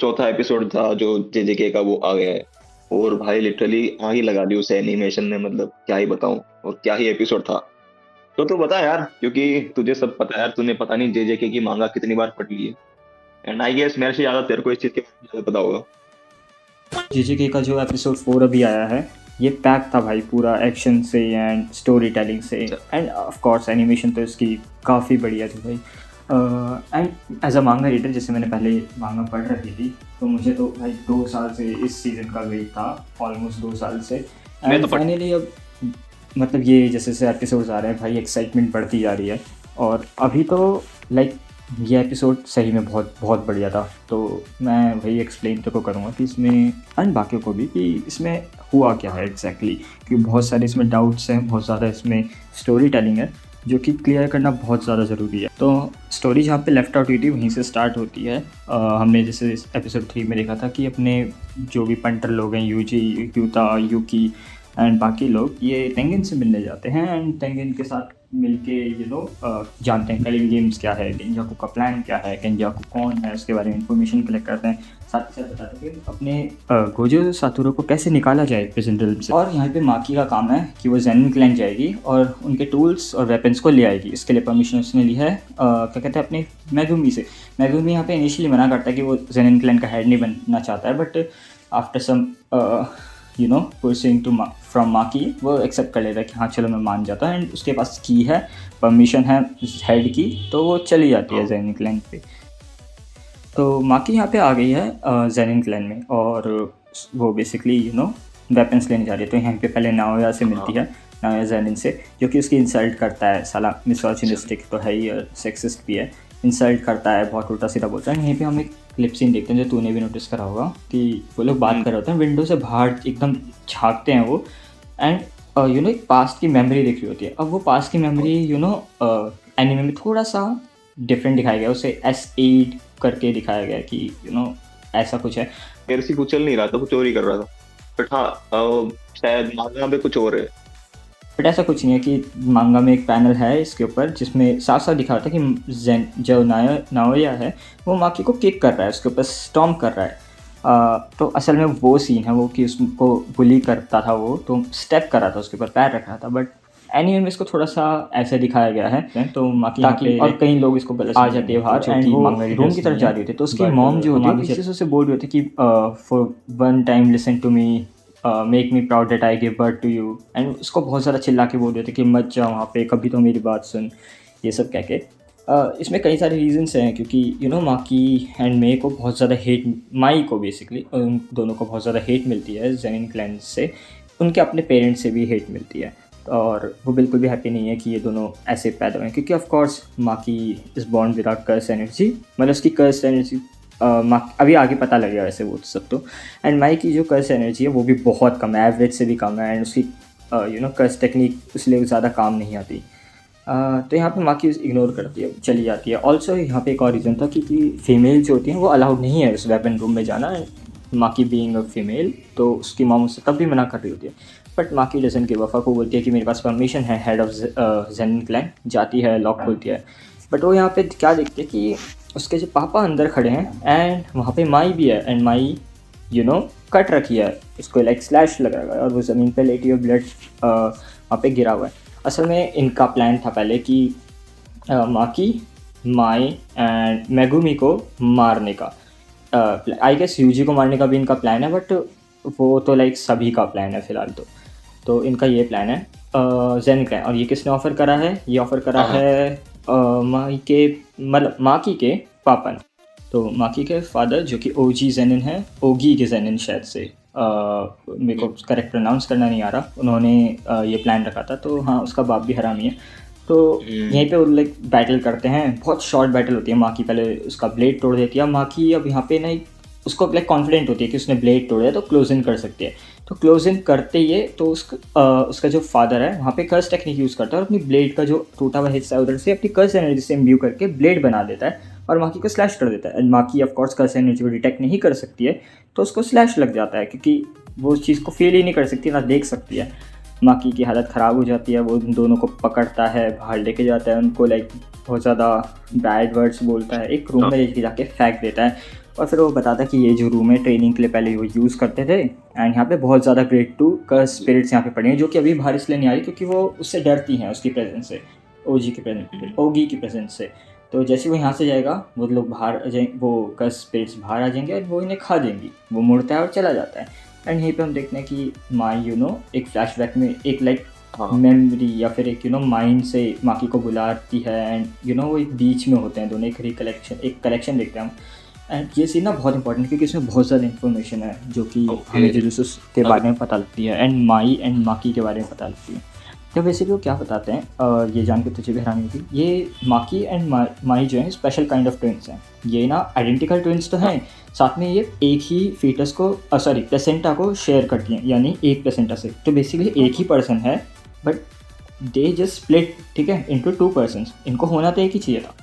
चौथा एपिसोड था जो जेजेके का, वो आ गया है। और भाई लिटरली आग ही लगा दी उस एनिमेशन ने, मतलब क्या ही बताऊं। और क्या ही एपिसोड था। तो तू बता यार, क्योंकि तुझे सब पता है यार, तूने पता नहीं जेजेके की मांगा कितनी बार पढ़ ली है। एंड आई गेस मेरे से ज्यादा तेरे को इस चीज के बारे में ज्यादा पता होगा। जीजीके का जो एपिसोड 4 अभी आया है, ये पैक था भाई पूरा एक्शन से एंड स्टोरी टेलिंग से, अच्छा। एंड ऑफ कोर्स एनिमेशन तो इसकी काफ़ी बढ़िया थी भाई। एंड एज अ मांगा रीडर, जैसे मैंने पहले मांगा पढ़ रखी थी, तो मुझे तो भाई 2 साल से इस सीज़न का वेट था, ऑलमोस्ट 2 साल से। मैं एंड तो पढ़। फाइनली अब मतलब ये जैसे जैसे एपिसोड्स आ रहे हैं भाई, एक्साइटमेंट बढ़ती जा रही है। और अभी तो लाइक ये एपिसोड सही में बहुत बहुत बढ़िया था। तो मैं वही एक्सप्लेन तो को करूँगा कि इसमें, एंड बाकियों को भी, कि इसमें हुआ क्या है एग्जैक्टली, क्योंकि बहुत सारे इसमें डाउट्स हैं, बहुत ज़्यादा इसमें स्टोरी टेलिंग है जो कि क्लियर करना बहुत ज़्यादा ज़रूरी है। तो स्टोरी जहाँ पे लेफ्ट आउट हुई थी वहीं से स्टार्ट होती है। हमने जैसे एपिसोड 3 में देखा था कि अपने जो भी पंटर लोग हैं, यूजी, यूता, यूकी एंड बाकी लोग, ये टेंगन से मिलने जाते हैं, एंड टेंगन के साथ मिलके जानते हैं कलिंग गेम्स क्या है, गेंजाकू का प्लान क्या है, गेंजाकू कौन है, उसके बारे में इंफॉर्मेशन कलेक्ट करते हैं। साथ ही साथ बताते हैं कि अपने गोजो सातोरो को कैसे निकाला जाए प्रेजेंट रिल्म से। और यहाँ पे माकी का काम है कि वो जेनिन क्लैन जाएगी और उनके टूल्स और वेपन्स को ले आएगी। इसके लिए परमिशन उसने ली है क्या कहते हैं, अपने मेगुमी से। मेगुमी यहाँ पे इनिशियली मना करता है कि वो जेनिन क्लैन का हेड नहीं बनना चाहता है, but after some pushing too from Maki, वो एक्सेप्ट कर लेता है कि हाँ चलो मैं मान जाता हूँ, एंड उसके पास की है, परमिशन है हेड की, तो वो चली जाती है जेनिन क्लैन पे। तो माकी यहाँ पे आ गई है जेनिन क्लैन में, और वो बेसिकली वेपन्स लेने जा रही है। तो यहाँ पे पहले नाओया से मिलती है, नाओया जेनिन से, जो कि उसकी इंसल्ट करता है, साला मिसोजिनिस्टिक तो है ही और सेक्सिस्ट भी है, इंसल्ट करता है, बहुत उल्टा सीधा बोलता है। यहीं पे हम एक क्लिप सीन देखते हैं जो तूने भी नोटिस करा होगा, कि वो लोग बात कर रहे होते हैं, विंडो से बाहर एकदम झाँकते हैं वो, एंड एक पास्ट की मेमोरी दिख रही होती है। अब वो पास्ट की मेमोरी एनिमे में थोड़ा सा डिफरेंट दिखाया गया, उसे S8 करके दिखाया गया कि ऐसा कुछ है। मेरे से कुछ चल नहीं रहा था, कुछ और ही कर रहा था। बट हाँ, शायद मांगा पे कुछ और है। बट ऐसा कुछ नहीं है, कि मांगा में एक पैनल है इसके ऊपर जिसमें साफ साफ दिखा रहा था कि जो नाओया है वो माकी को किक कर रहा है, उसके ऊपर स्टॉम्प कर रहा है। तो असल में वो सीन है वो, कि उसको बुली करता था वो, तो स्टेप कर रहा था, उसके ऊपर पैर रख रहा था। बट एनीमे में इसको थोड़ा सा ऐसे दिखाया गया है, तो माकी ताकि, और कई लोग इसको गलत आ जाते हैं बाहर, एंड वो रूम की तरफ जा रही होती है। तो उसकी मॉम जो होती है इस चीज़ों से बोल रही होती है कि for one time listen to me, make me proud that I give birth to you, and उसको बहुत ज़्यादा चिल्ला के बोल रहे थे कि मत जाओ वहाँ पे, कभी तो मेरी बात सुन, ये सब कह के। इसमें कई सारे रीजंस हैं, क्योंकि माकी एंड मे को बहुत ज़्यादा हेट, माई को बेसिकली उन दोनों को बहुत ज़्यादा हेट मिलती है जेनिन क्लैन से, उनके अपने पेरेंट्स से भी हेट मिलती है। और वो बिल्कुल भी हैप्पी नहीं है कि ये दोनों ऐसे पैदा हुए हैं, क्योंकि of course Maki is born without curse energy, मतलब उसकी कर्स एनर्जी अभी आगे पता लगेगा वैसे वो सब तो। एंड माई की जो कर्स एनर्जी है वो भी बहुत कम है, एवरेज से भी कम है, एंड उसकी कर्स टेक्निक इसलिए ज़्यादा काम नहीं आती। तो यहाँ पे माकी इग्नोर करती है, चली जाती है। ऑल्सो यहाँ पे एक और रीज़न था, क्योंकि फीमेल जो होती हैं वो अलाउड नहीं है उस वेपन रूम में जाना, माकी बीइंग अ फीमेल, तो उसकी मॉम उससे तब भी मना कर रही होती है। But Maki doesn't give a fuck, को बोलती है कि मेरे पास परमिशन है, हेड ऑफ जेनिन क्लैन, जाती है, लॉक खोलती है। बट वो यहाँ पे क्या देखते हैं कि उसके जो पापा अंदर खड़े हैं, एंड वहाँ पे माई भी है, एंड माई कट रखी है, उसको लाइक स्लैश लगा है, और वो ज़मीन पे लेटी हुई, ब्लड वहाँ पे गिरा हुआ है। असल में इनका प्लान था पहले कि माकी, माई एंड मेगुमी को मारने का, आई गेस यूजी को मारने का भी इनका प्लान है, बट वो तो लाइक सभी का प्लान है फ़िलहाल तो इनका ये प्लान है जेनिन क्लैन। और ये किसने ऑफ़र करा है? ये ऑफ़र करा है माई के, मतलब माकी के पापा ने। तो माकी के फादर जो कि ओजी जेनिन है, ओगी के जेनिन शायद से, मेरे को करेक्ट प्रोनाउंस करना नहीं आ रहा, उन्होंने ये प्लान रखा था। तो हाँ, उसका बाप भी हरामी है। तो यहीं पे वो लाइक बैटल करते हैं, बहुत शॉर्ट बैटल होती है। माकी पहले उसका ब्लेड तोड़ देती है। माकी अब यहाँ पे नहीं, उसको लाइक कॉन्फिडेंट होती है कि उसने ब्लेड तोड़ा है तो क्लोज इन कर सकती है। तो क्लोज इन करते ही तो उसका जो फादर है वहाँ पे कर्स टेक्निक यूज़ करता है, और अपनी ब्लेड का जो टूटा हुआ हिस्सा है उधर से अपनी कर्स एनर्जी से इम्ब्यू करके ब्लेड बना देता है, और माकी को स्लैश कर देता है। And Maki of course curse energy को डिटेक्ट नहीं कर सकती है, तो उसको स्लैश लग जाता है, क्योंकि वो उस चीज़ को फील ही नहीं कर सकती, ना देख सकती है। माकी की हालत ख़राब हो जाती है, वो उन दोनों को पकड़ता है, बाहर लेके जाता है, उनको लाइक बहुत ज़्यादा बैड वर्ड्स बोलता है, एक रूम में लेके जाके फेंक देता है। और फिर वो बताता है कि ये जो रूम है ट्रेनिंग के लिए पहले वो यूज़ करते थे, एंड यहाँ पे बहुत ज़्यादा ग्रेड 2 का स्पिरिट्स यहाँ पे पड़े हैं, जो कि अभी बाहर इसलिए नहीं आ रही क्योंकि वो उससे डरती हैं, उसकी प्रेजेंस से, ओगी की प्रेजेंस से। तो जैसे वो यहाँ से जाएगा वो लोग बाहर आ जाएंगे, वो कर्स स्पिरिट्स बाहर आ जाएंगे और वो इन्हें खा देंगी। वो मुड़ता है और चला जाता है। एंड यहीं पे हम देखते हैं कि माई एक फ्लैशबैक में एक लाइक हाँ मेमोरी या फिर एक माइंड से माकी को बुलाती है, एंड वो एक बीच में होते हैं दोनों, एक कलेक्शन देखते हैं हम। एंड ये सीन ना बहुत इंपॉर्टेंट है क्योंकि इसमें बहुत ज़्यादा इन्फॉर्मेशन है जो कि हमें जुजुत्सु के बारे में पता लगती है, एंड माई एंड माकी के बारे में पता लगती है। तो बेसिकली वो क्या बताते हैं, ये जान के तुझे भी हैरानी होगी, ये माकी एंड माई जो है स्पेशल काइंड ऑफ ट्विंस हैं। ये ना आइडेंटिकल ट्विंस तो हैं, साथ में ये एक ही फीटस को प्लेसेंटा को शेयर करती हैं, यानी एक प्लेसेंटा से। तो बेसिकली एक ही पर्सन है, बट दे जस्ट स्प्लिट, ठीक है, इनटू 2 पर्सन्स। इनको होना तो एक ही चाहिए था।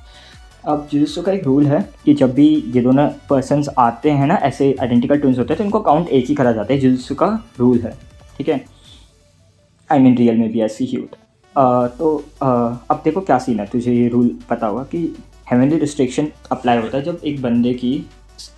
अब जुजुत्सु का एक रूल है कि जब भी ये दोनों पर्सन्स आते हैं ना, ऐसे आइडेंटिकल ट्विंस होते हैं, तो इनको काउंट एक ही करा जाता है। जुजुत्सु का रूल है, ठीक है। आई मीन रियल में भी ऐसी ही होता है। अब देखो क्या सीन है, तुझे ये रूल पता होगा कि हेवनली रिस्ट्रिक्शन अप्लाई होता है जब एक बंदे की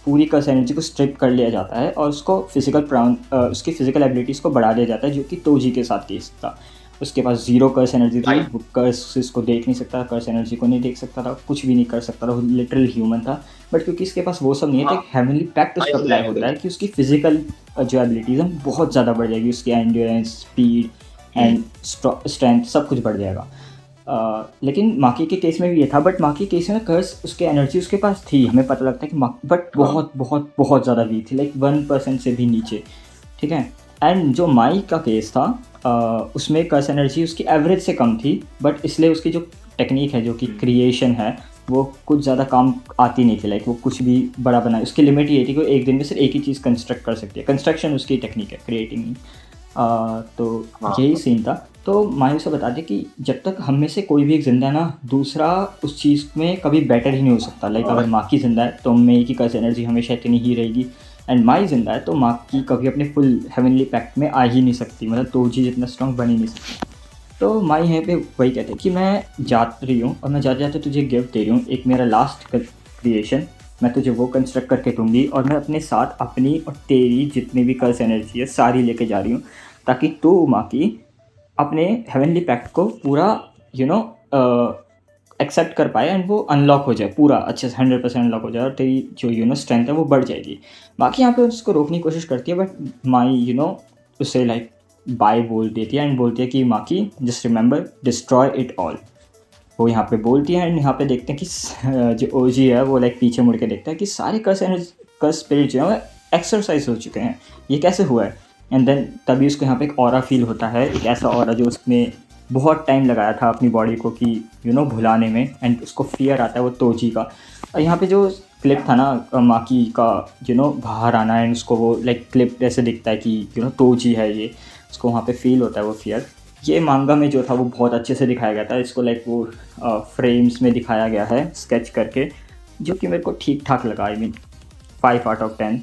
पूरी कर्स एनर्जी को स्ट्रिप कर लिया जाता है और उसको उसकी फिजिकल एबिलिटीज़ को बढ़ा दिया जाता है, जो कि तोजी के साथ केस था। उसके पास 0 कर्स एनर्जी थी, वो कर्स को देख नहीं सकता, कर्स एनर्जी को नहीं देख सकता था, कुछ भी नहीं कर सकता था, वो लिटरल ह्यूमन था। बट क्योंकि इसके पास वो सब नहीं है, तो एक हेवनली पैक्ट उस पर अप्लाई होता है कि उसकी फिजिकल जो एबिलिटीज़ हैं बहुत ज़्यादा बढ़ जाएगी, उसकी एंड्योरेंस, स्पीड एंड स्ट्रेंथ सब कुछ बढ़ जाएगा। लेकिन माकी के केस में भी ये था, बट माकी के केस में कर्स उसके एनर्जी उसके पास थी, हमें पता लगता है कि बट बहुत बहुत बहुत ज़्यादा वीक थी, लाइक 1% से भी नीचे, ठीक है। एंड जो माई का केस था, उसमें कर्स एनर्जी उसकी एवरेज से कम थी, बट इसलिए उसकी जो टेक्निक है, जो कि क्रिएशन है, वो कुछ ज़्यादा काम आती नहीं थी। लाइक वो कुछ भी बड़ा बना, उसकी लिमिट ये थी कि वो एक दिन में सिर्फ एक ही चीज़ कंस्ट्रक्ट कर सकती है। कंस्ट्रक्शन उसकी टेक्निक है, क्रिएटिंग। तो यही सीन था। तो मायू से बता दें कि जब तक हम में से कोई भी एक जिंदा है ना, दूसरा उस चीज़ में कभी बेटर ही नहीं हो सकता। लाइक अगर माकी जिंदा है तो में की कर्स एनर्जी हमेशा इतनी ही रहेगी, एंड माई जिंदा है तो माकी कभी अपने फुल हेवनली पैक्ट में आ ही नहीं सकती, मतलब तोजी जितना स्ट्रॉन्ग बन ही नहीं सकती। तो माई यहाँ पे वही कहते हैं कि मैं जा रही हूँ और मैं जाते जाते तुझे गिफ्ट दे रही हूँ, एक मेरा लास्ट क्रिएशन, मैं तुझे वो कंस्ट्रक्ट करके दूँगी, और मैं अपने साथ अपनी और तेरी जितनी भी कर्स एनर्जी है सारी लेके जा रही हूँ, ताकि तू माकी अपने हेवनली पैक्ट को पूरा एक्सेप्ट कर पाए, एंड वो अनलॉक हो जाए, पूरा अच्छे से 100% अनलॉक हो जाए, और तेरी जो स्ट्रेंथ है वो बढ़ जाएगी। बाकी यहाँ पे उसको रोकने की कोशिश करती है, बट माई उससे लाइक बाय बोल देती है, एंड बोलती है कि Maki just remember destroy it all. वो यहाँ पे बोलती है, एंड यहाँ पे देखते हैं कि जो ओजी है वो लाइक पीछे मुड़ के देखता है कि सारे कर्स स्पिरिट जो है वो एक्सरसाइज हो चुके हैं, ये कैसे हुआ है। एंड देन तभी उसको यहाँ पे एक ऑरा फील होता है, एक ऐसा ऑरा जो उसने बहुत टाइम लगाया था अपनी बॉडी को कि भुलाने में, एंड उसको फियर आता है वो तोजी का। और यहाँ पे जो क्लिप था ना माकी का बाहर आना, एंड उसको वो लाइक क्लिप ऐसे दिखता है कि तोजी है ये, उसको वहाँ पे फील होता है वो फियर। ये मांगा में जो था वो बहुत अच्छे से दिखाया गया था, इसको लाइक वो फ्रेम्स में दिखाया गया है स्केच करके, जो कि मेरे को ठीक ठाक लगा। आई मीन 5 आउट ऑफ 10,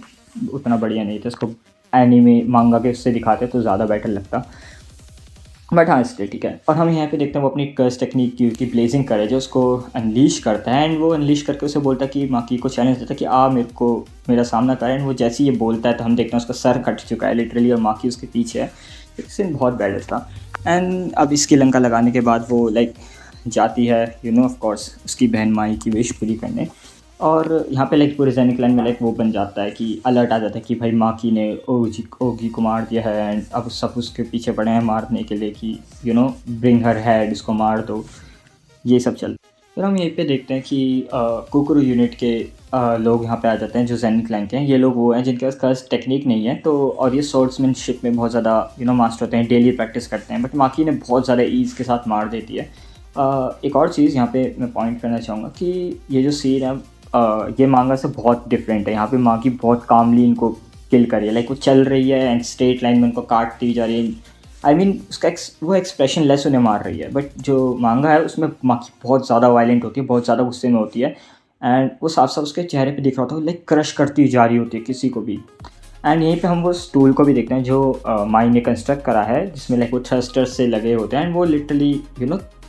उतना बढ़िया नहीं था। इसको एनीमे मांगा के उससे दिखाते तो ज़्यादा बेटर लगता, बट हाँ इसलिए ठीक है। और हम यहाँ पे देखते हैं वो अपनी कर्स टेक्निक की ब्लेजिंग करे जो उसको अनलीश करता है, एंड वो अनलीश करके उसे बोलता है कि माकी को चैलेंज देता है कि मेरा सामना करे। एंड वो जैसे ही ये बोलता है तो हम देखते हैं उसका सर कट चुका है लिटरली, और माकी उसके पीछे है। सीन बहुत बैड था। एंड अब इसकी लंका लगाने के बाद वो लाइक जाती है ऑफ कोर्स उसकी बहन माई की विश पूरी करने, और यहाँ पे लाइक पूरे सैनिक लाइन में लाइक वो बन जाता है कि अलर्ट आ जाता है कि भाई माकी ने ओगी को मार दिया है, एंड अब सब उसके पीछे पड़े हैं मारने के लिए कि ब्रिंग हर हेड, इसको मार दो, ये सब चल। फिर हम यहीं पे देखते हैं कि कुकुरु यूनिट के लोग यहाँ पे आ जाते हैं जो सैनिक लाइन के हैं। ये लोग वो हैं जिनके पास खास टेक्निक नहीं है, तो और ये स्वॉर्ड्समैनशिप में बहुत ज़्यादा मास्टर होते हैं, डेली प्रैक्टिस करते हैं, बट माकी ने बहुत ज़्यादा ईज़ के साथ मार देती है। एक और चीज़ यहाँ पे मैं पॉइंट करना चाहूँगा कि ये जो सीन है ये मांगा से बहुत डिफरेंट है। यहाँ पे माकी बहुत कामली इनको किल कर रही है, लाइक वो चल रही है एंड स्ट्रेट लाइन में उनको काटती जा रही है। आई मीन उसका वो एक्सप्रेशन लेस उन्हें मार रही है, बट जो मांगा है उसमें माकी बहुत ज़्यादा वायलेंट होती है, बहुत ज़्यादा गुस्से में होती है, एंड वो साफ साफ उसके चेहरे पे दिख रहा होता है, लाइक क्रश करती जा रही होती है किसी को भी। एंड यहीं पे हम वो स्टूल को भी देखते हैं जो माई ने कंस्ट्रक्ट करा है, जिसमें लाइक वो थ्रस्टर्स से लगे होते हैं, एंड वो लिटरली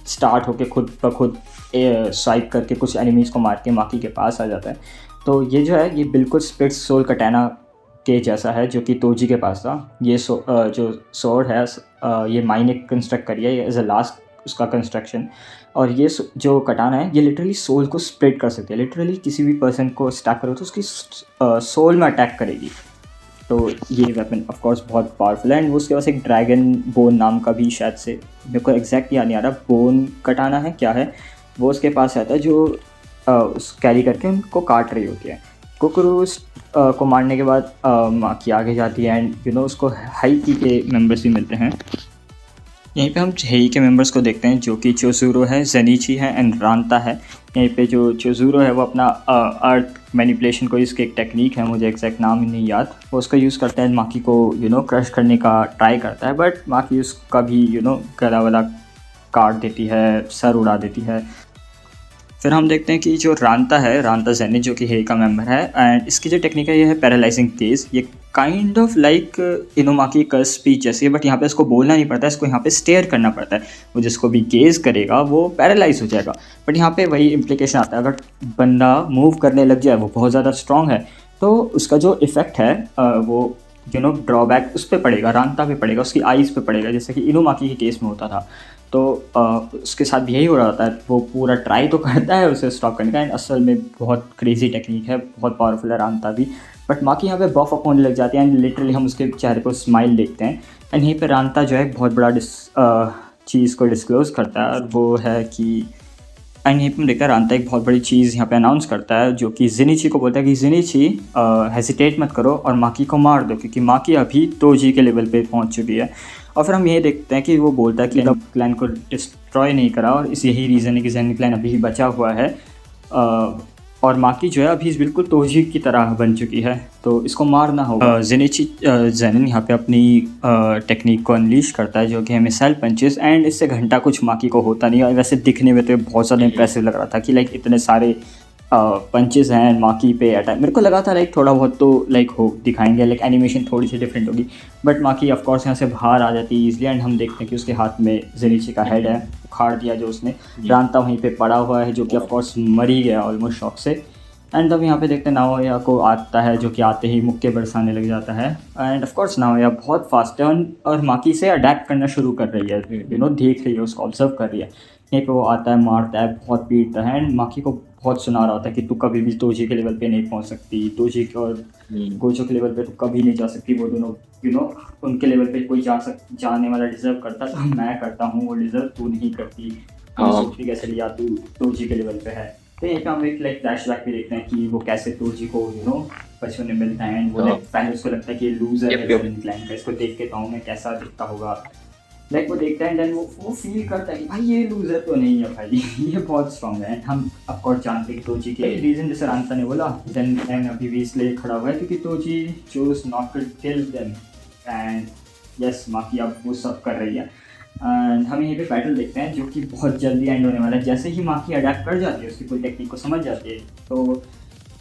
स्टार्ट होके खुद ब खुद स्वाइप करके कुछ एनिमीज़ को मार के माकी के पास आ जाता है। तो ये जो है ये बिल्कुल स्प्लिट सोल कटाना के जैसा है जो कि तोजी के पास था। ये जो सोर्ड है ये माई ने कंस्ट्रक्ट करी है एज अ लास्ट उसका कंस्ट्रक्शन। और ये जो कटाना है ये लिटरली सोल को स्प्लिट कर सकती है। लिटरली किसी भी पर्सन को अटैक करो तो उसकी सोल में अटैक करेगी। तो ये वेपन ऑफ कोर्स बहुत पावरफुल है। एंड वो उसके पास एक ड्रैगन बोन नाम का भी शायद से, मेरे को एग्जैक्ट याद नहीं आ रहा बोन कटाना है क्या है, वो उसके पास आता है जो उस कैरी करके उनको काट रही होती है। कुकुरूस को मारने के बाद माकी आगे जाती है एंड उसको हाइकी के मेंबर्स भी मिलते हैं। यहीं पे हम हेई के मेंबर्स को देखते हैं जो कि चोज़ुरो है, ज़ेनिची है एंड रांता है। यहीं पे जो चोज़ुरो है वो अपना अर्थ मैनिपुलेशन को, इसकी एक टेक्निक है मुझे एग्जैक्ट नाम ही नहीं याद, वो उसका यूज़ करता है माकी को क्रश करने का ट्राई करता है। बट माकी उसका भी गला वला काट देती है, सर उड़ा देती है। फिर हम देखते हैं कि जो रांता है, रांता ज़ेनिच जो कि हेई का मेंबर है, एंड इसकी जो टेक्निक है ये है पैरालाइजिंग गेज। ये काइंड ऑफ लाइक इनोमाकी का स्पीच जैसी है, बट यहाँ पे इसको बोलना नहीं पड़ता है, इसको यहाँ पे स्टेयर करना पड़ता है। वो जिसको भी गेज करेगा वो पैरालाइज हो जाएगा। बट यहाँ पे वही इम्प्लीकेशन आता है, अगर बंदा मूव करने लग जाए, वो बहुत ज़्यादा स्ट्रॉन्ग है, तो उसका जो इफ़ेक्ट है वो ड्रॉबैक उस पर पड़ेगा, रांता पे पड़ेगा, उसकी आइज़ पे पड़ेगा, जैसे कि इनोमाकी के केस में होता था। तो उसके साथ भी यही हो रहा होता है। वो पूरा ट्राई तो करता है उसे स्टॉप करने का, एंड असल में बहुत क्रेजी टेक्निक है, बहुत पावरफुल है रांता भी। बट माकी यहाँ पे बफ अप होने लग जाती है एंड लिटरली हम उसके चेहरे पर स्माइल देखते हैं। एंड यहीं पे रांता जो है बहुत बड़ा चीज़ को डिस्क्लोज़ करता है, और वो है कि एंड यहीं पर देखा रांता एक बहुत बड़ी चीज़ यहाँ पे अनाउंस करता है, जो कि ज़ेनिची को बोलता है कि ज़ेनिची हेजिटेट मत करो और माकी को मार दो, क्योंकि माकी अभी तोजी के लेवल पे पहुँच चुकी है। और फिर हम ये देखते हैं कि वो बोलता है कि क्लैन को डिस्ट्रॉय नहीं करा, और इस यही रीज़न है कि ज़ेनिन क्लैन अभी बचा हुआ है, और माकी जो है अभी बिल्कुल तोजी की तरह बन चुकी है, तो इसको मारना होगा। ज़ेनिन यहाँ पे अपनी टेक्निक को अनलीश करता है, जो कि है मिसाइल पंचेस, एंड इससे घंटा कुछ माकी को होता नहीं है। वैसे दिखने में तो बहुत ज़्यादा इंप्रेसिव लग रहा था कि लाइक इतने सारे पंचेस हैं माकी पे अटैक। मेरे को लगा था लाइक थोड़ा बहुत तो लाइक हो दिखाएंगे, लाइक एनिमेशन थोड़ी सी डिफरेंट होगी, बट माकी ऑफ कोर्स यहाँ से बाहर आ जाती है ईजिली। एंड हम देखते हैं कि उसके हाथ में ज़ेनिची का हेड है, उखाड़ दिया जो उसने। रांता वहीं पे पड़ा हुआ है, जो कि ऑफ कोर्स मर ही गया ऑलमोस्ट शॉक से। एंड तब यहाँ पे देखते हैं नाओया को आता है, जो कि आते ही मुक्के बरसाने लग जाता है। एंड ऑफ कोर्स नाओया बहुत फास्ट है और माकी से अटैक करना शुरू कर रही है, देख रही है, उसको ऑब्जर्व कर रही है। यहीं पे वो आता है, मारता है, बहुत पीटता है, एंड माकी को बहुत सुना रहा होता है कि तू कभी भी तोजी के लेवल पे नहीं पहुंच सकती, तोजी और गोचो के लेवल पे तू कभी नहीं जा सकती। वो दोनों उनके लेवल पे कोई जाने वाला डिजर्व करता तो मैं करता हूँ, वो डिजर्व तू नहीं करती। सोचती कैसे लिया तू तोजी के लेवल पे है। तो यहाँ पे हम एक लाइक फ्लैशबैक भी देखते हैं कि वो कैसे तोजी को बचपन में मिलता है, एंड वो पहले उसको लगता है कि ये लूजर है क्लैन का, इसको देख के पाऊँ मैं कैसा दिखता होगा। लाइक वो देखता है एंड वो फील करता है कि भाई ये लूजर तो नहीं है भाई, ये बहुत स्ट्रॉन्ग है। एंड हम ऑफकोर्स जानते हैं कि तोजी के रीज़न जैसे रांता ने बोला, देन अभी भी इसलिए खड़ा हुआ है क्योंकि Toji chose not to kill them, and yes Maki अब वो सब कर रही है। एंड हम यहीं पे बैटल देखते हैं जो कि बहुत जल्दी एंड होने वाला है। जैसे ही माकी अडैप्ट कर जाती है, उसकी पूरी टेक्निक को समझ जाती है, तो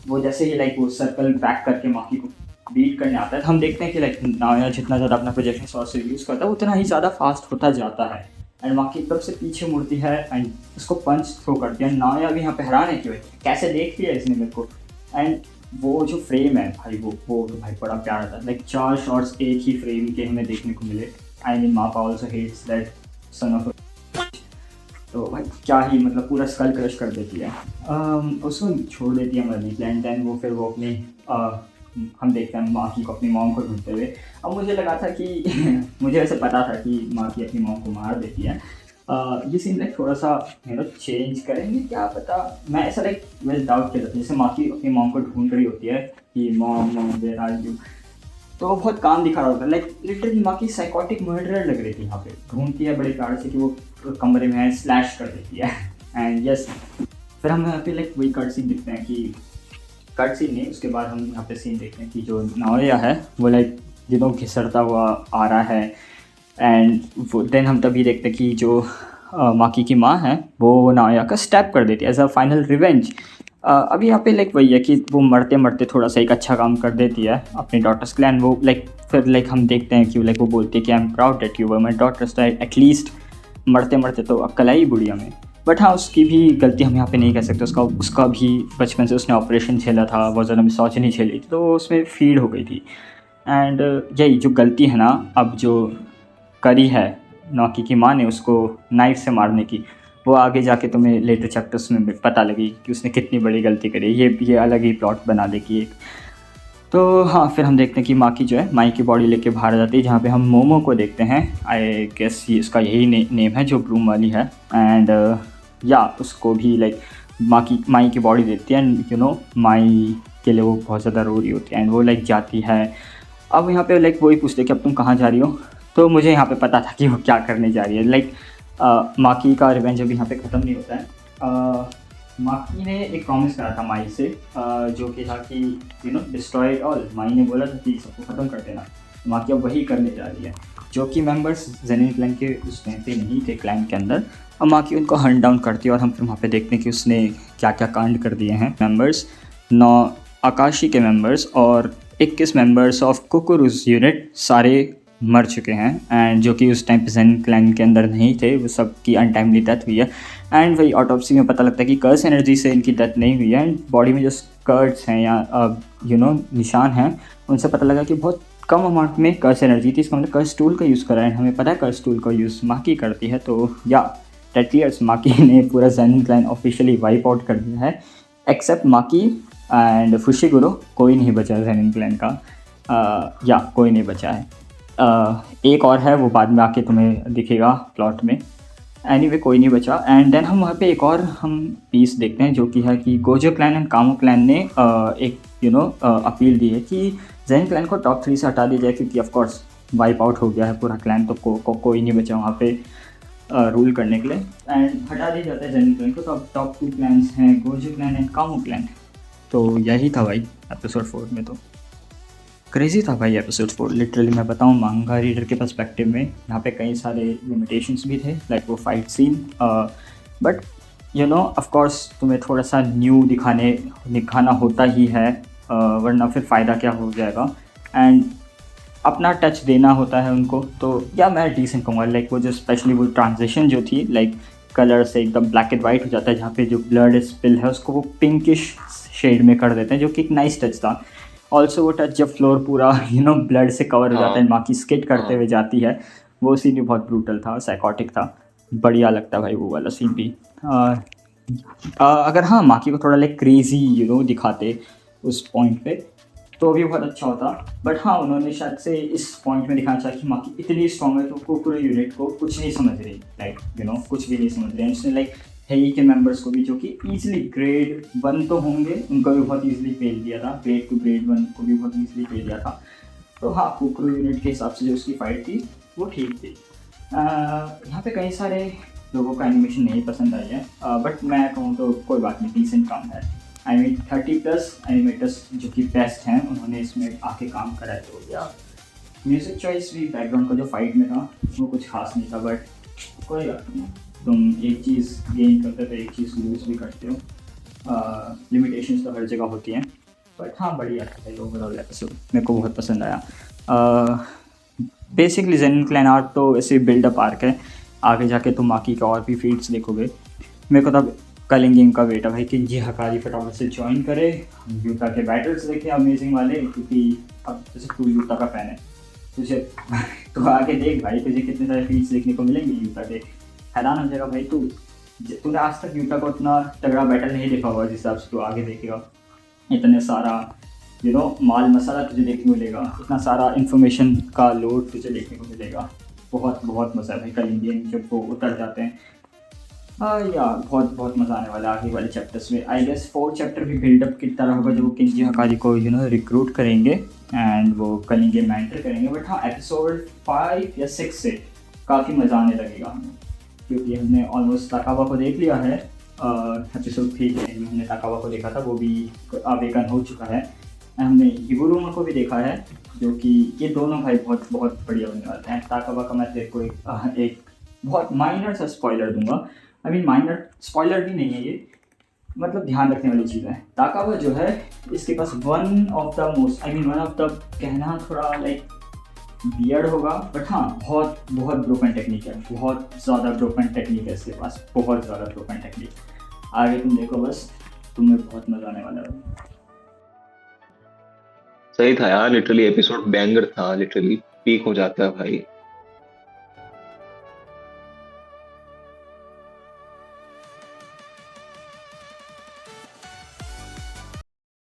वो जैसे ही लाइक वो सर्कल बैक करके माकी को बीट करने आता है, तो हम देखते हैं कि लाइक नाओया जितना ज़्यादा अपना प्रोजेक्शन सॉर्स यूज़ करता है उतना ही ज़्यादा फास्ट होता जाता है। एंड माकी एकदम से पीछे मुड़ती है एंड उसको पंच थ्रो करती है। नाओया भी यहाँ पे हैरान है कि भाई कैसे देख लिया इसने मेरे को। एंड वो जो फ्रेम है भाई वो तो भाई बड़ा प्यारा था, लाइक 4 शॉट्स एक ही फ्रेम के हमें देखने को मिले। आई मीन मापा also hates that son of, तो भाई क्या ही मतलब पूरा स्कल क्रश कर देती है। उसको छोड़ देती है मरने के लिए। एंड वो अपने हम देखते हैं माकी को अपनी मॉम को ढूंढते हुए। अब मुझे लगा था कि मुझे वैसे पता था कि माकी अपनी मॉम को मार देती है। ये सीन लाइक थोड़ा सा चेंज करेंगे क्या पता, मैं ऐसा लाइक वैसे डाउट किया था। जैसे माकी अपनी मॉम को ढूंढ रही होती है कि मॉम वेयर आर यू, तो बहुत काम दिखा रहा होता है, लाइक लिटरली माकी साइकोटिक मर्डरर लग रही थी। यहाँ पे ढूंढती है बड़े प्यार से कि वो कमरे में है, स्लैश कर देती है। एंड यस फिर हम यहाँ पे लाइक वही कट सीन देखते हैं कि कट सीन नहीं, उसके बाद हम यहाँ पे सीन देखते हैं कि जो नाओया है वो लाइक घिसरता हुआ आ रहा है। एंड वो देन हम तभी देखते हैं कि जो माकी की माँ है वो नाओया का स्टैप कर देती है एज अ फाइनल रिवेंज। अभी यहाँ पे लाइक वही है कि वो मरते मरते थोड़ा सा एक अच्छा काम कर देती है अपनी डॉटर्स के लिए। एंड वो लाइक फिर लाइक हम देखते हैं कि लाइक वो बोलती है कि I am proud that you were my daughters, तो एटलीस्ट मरते मरते तो अक्ल आई बुढ़िया में। बट हाँ, उसकी भी गलती हम यहाँ पे नहीं कह सकते। उसका भी बचपन से उसने ऑपरेशन झेला था, बहुत ज़्यादा मिसोजिनी झेली थी, तो वो उसमें फ़ीड हो गई थी। एंड यही जो गलती है ना, अब जो करी है नॉकी की माँ ने उसको नाइफ से मारने की, वो आगे जाके तुम्हें लेटर चैप्टर्स में पता लगी कि उसने कितनी बड़ी गलती करी। ये अलग ही प्लॉट बना देगी एक। तो हाँ, फिर हम देखते हैं कि माकी जो है माई की बॉडी लेके बाहर आ जाती है, जहाँ पे हम मोमो को देखते हैं। आई गेस ये इसका यही नेम है जो ब्लूम वाली है। एंड या उसको भी लाइक माई की बॉडी देती है, एंड माई के लिए वो बहुत ज़्यादा रो रही होती है, एंड वो लाइक जाती है। अब यहाँ पे लाइक वही पूछते कि अब तुम कहाँ जा रही हो, तो मुझे यहाँ पे पता था कि वो क्या करने जा रही है। लाइक माकी का रिवेंज अभी यहाँ पे ख़त्म नहीं होता है। माकी ने एक प्रॉमिस करा था माई से, जो कि था कि डिस्ट्रॉय इट ऑल। माई ने बोला था कि सबको ख़त्म कर देना, माकी अब वही करने जा रही है। जो कि मेंबर्स जेनिन क्लैन के उस टाइम पे नहीं थे क्लैन के अंदर, अब माकी उनको हंट डाउन करती है, और हम फिर वहाँ पे देखते हैं कि उसने क्या क्या कांड कर दिए हैं। मेंबर्स 9 आकाशी के मेंबर्स और 21 मेंबर्स ऑफ कुकुरुस यूनिट सारे मर चुके हैं, एंड जो कि उस टाइम पे जेनिन क्लैन के अंदर नहीं थे, वो सब की अनटाइमली डेथ हुई है। एंड वही ऑटोप्सी में पता लगता है कि कर्स एनर्जी से इनकी डेथ नहीं हुई है, एंड बॉडी में जो स्कर्ट्स हैं या निशान हैं, उनसे पता लगा कि बहुत कम अमाउंट में कर्स एनर्जी थी। इसका मतलब कर्स टूल का यूज़ करा है, हमें पता है कर्स टूल का यूज़ माकी करती है। तो या दैट क्लियर्स, माकी ने पूरा Zenin clan officially wipe out कर दिया है, एक्सेप्ट माकी एंड फुशिगुरो। कोई नहीं बचा जेनिन क्लैन का, या कोई नहीं बचा है। एक और है, वो बाद में आके तुम्हें दिखेगा प्लॉट में। एनीवे कोई नहीं बचा। एंड देन हम वहाँ पे एक और पीस देखते हैं, जो कि है कि गोजो क्लैन एंड कामो क्लैन ने एक अपील दी है कि जेनिन क्लैन को टॉप 3 से हटा दिया जाए, क्योंकि ऑफ कोर्स वाइप आउट हो गया है पूरा क्लैन, तो कोई नहीं बचा वहाँ पे रूल करने के लिए, एंड हटा दिया जाता है जेनिन क्लैन को। तो अब टॉप 2 क्लैन्स हैं गोजो क्लैन एंड कामो क्लैन। तो यही था भाई एपिसोड 4 में। तो क्रेज़ी था भाई एपिसोड 4, लिटरली मैं बताऊँ मांगा रीडर के पर्सपेक्टिव में यहाँ पे कई सारे लिमिटेशंस भी थे, लाइक वो fight scene. But of course तुम्हें थोड़ा सा न्यू दिखाना होता ही है, वरना फिर फ़ायदा क्या हो जाएगा। एंड अपना टच देना होता है उनको। तो या मैं डिसेंट कहूँगा, लाइक वो जो स्पेशली वो ट्रांजिशन जो थी, लाइक कलर से एकदम ब्लैक एंड वाइट हो जाता है, जहाँ पे जो ब्लड स्पिल है उसको वो पिंकिश शेड में कर देते हैं, जो कि एक नाइस टच था। ऑल्सो वो टच जब फ्लोर पूरा ब्लड से कवर हो जाता है, माँ की स्किट करते हुए जाती है, वो सीन भी बहुत ब्रूटल था, साइकोटिक था, बढ़िया लगता भाई वो वाला सीन भी। अगर हाँ माकी को थोड़ा लाइक क्रेजी दिखाते उस पॉइंट पे, तो भी बहुत अच्छा होता। बट हाँ, उन्होंने शायद से इस पॉइंट में दिखाना चाहा कि माकी इतनी स्ट्रॉन्ग है तो पूरे यूनिट को कुछ नहीं समझ रही, लाइक कुछ भी नहीं समझ रहे हैं। उसने लाइक हेई के मेंबर्स को भी, जो कि ईजिली ग्रेड 1 तो होंगे, उनको भी बहुत ईजिली फेल दिया था, ग्रेड 2 ग्रेड 1 को भी बहुत ईजिली फेल दिया था। तो हाँ, कुकरू यूनिट के हिसाब से जो उसकी फाइट थी वो ठीक थी। यहाँ पे कई सारे लोगों का एनिमेशन नहीं पसंद आई है, बट मैं कहूँ तो कोई बात नहीं, डिसेंट काम है। आई मीन 30+ एनिमेटर्स जो कि बेस्ट हैं, उन्होंने इसमें आके काम करा है। तो या म्यूज़िक चॉइस भी बैकग्राउंड का जो फाइट में था वो कुछ खास नहीं था, बट कोई बात नहीं, तुम एक चीज़ गेन करते तो एक चीज़ लूज़ भी करते हो। लिमिटेशंस तो हर जगह होती हैं, बट हाँ बढ़िया था ओवरऑल एपिसोड, मेरे को बहुत पसंद आया। बेसिकली जेनिन क्लैन आर्क तो ऐसे बिल्डअप आर्क है, आगे जाके तुम माकी का और भी फीट्स देखोगे। मेरे को तब कलिंग गेम का वेट है भाई कि जी हकारी फटाफट से ज्वाइन करे, यूटा के बैटल्स देखे अमेजिंग वाले, क्योंकि अब जैसे तू यूटा का फैन है, तुझे तो आगे देख भाई, तुझे कितने सारे फीट्स देखने को मिलेंगे यूटा के, हैरान हो जाएगा भाई। तूने आज तक यूटा को इतना तगड़ा बैटल नहीं देखा होगा, जिस हिसाब से तू आगे देखेगा। इतने सारा माल मसाला तुझे देखने को मिलेगा, इतना सारा इन्फॉर्मेशन का लोड तुझे देखने को मिलेगा। बहुत बहुत मज़ा है भाई कलिंग गेम जब वो उतर जाते हैं। या बहुत मज़ा आने वाला है आगे वाले चैप्टर्स में। आई गेस 4 चैप्टर भी बिल्डअप की तरह होगा, जब वो किंजी हकारी को रिक्रूट करेंगे एंड वो कलिंग गेम में एंटर करेंगे। बट हाँ, एपिसोड 5 या 6 से काफ़ी मज़ा आने लगेगा हमें, क्योंकि हमने ऑलमोस्ट ताकावा को देख लिया है। एपिसोड 3 में हमने ताकावा को देखा था, वो भी आवेकन हो चुका है। हमने हिबुरुमा को भी देखा है, जो कि ये दोनों भाई बहुत बहुत बढ़िया होने वाले हैं। ताकावा का मैं तेरे को एक बहुत माइनर सा स्पॉइलर दूंगा। आई मीन माइनर स्पॉइलर भी नहीं है ये, मतलब ध्यान रखने वाली चीज़ है। ताकावा जो है, इसके पास वन ऑफ द कहना थोड़ा लाइक वियर्ड होगा, बट हाँ बहुत बहुत ब्रोकन टेक्निक है, बहुत ज़्यादा ब्रोकन टेक्निक है इसके पास, बहुत ज़्यादा ब्रोकन टेक्निक। आगे तुम देखो बस, तुम्हें बहुत मज़ा आने वाला है। सही था यार, लिटरली एपिसोड बैंगर था, लिटरली पीक हो जाता है भाई।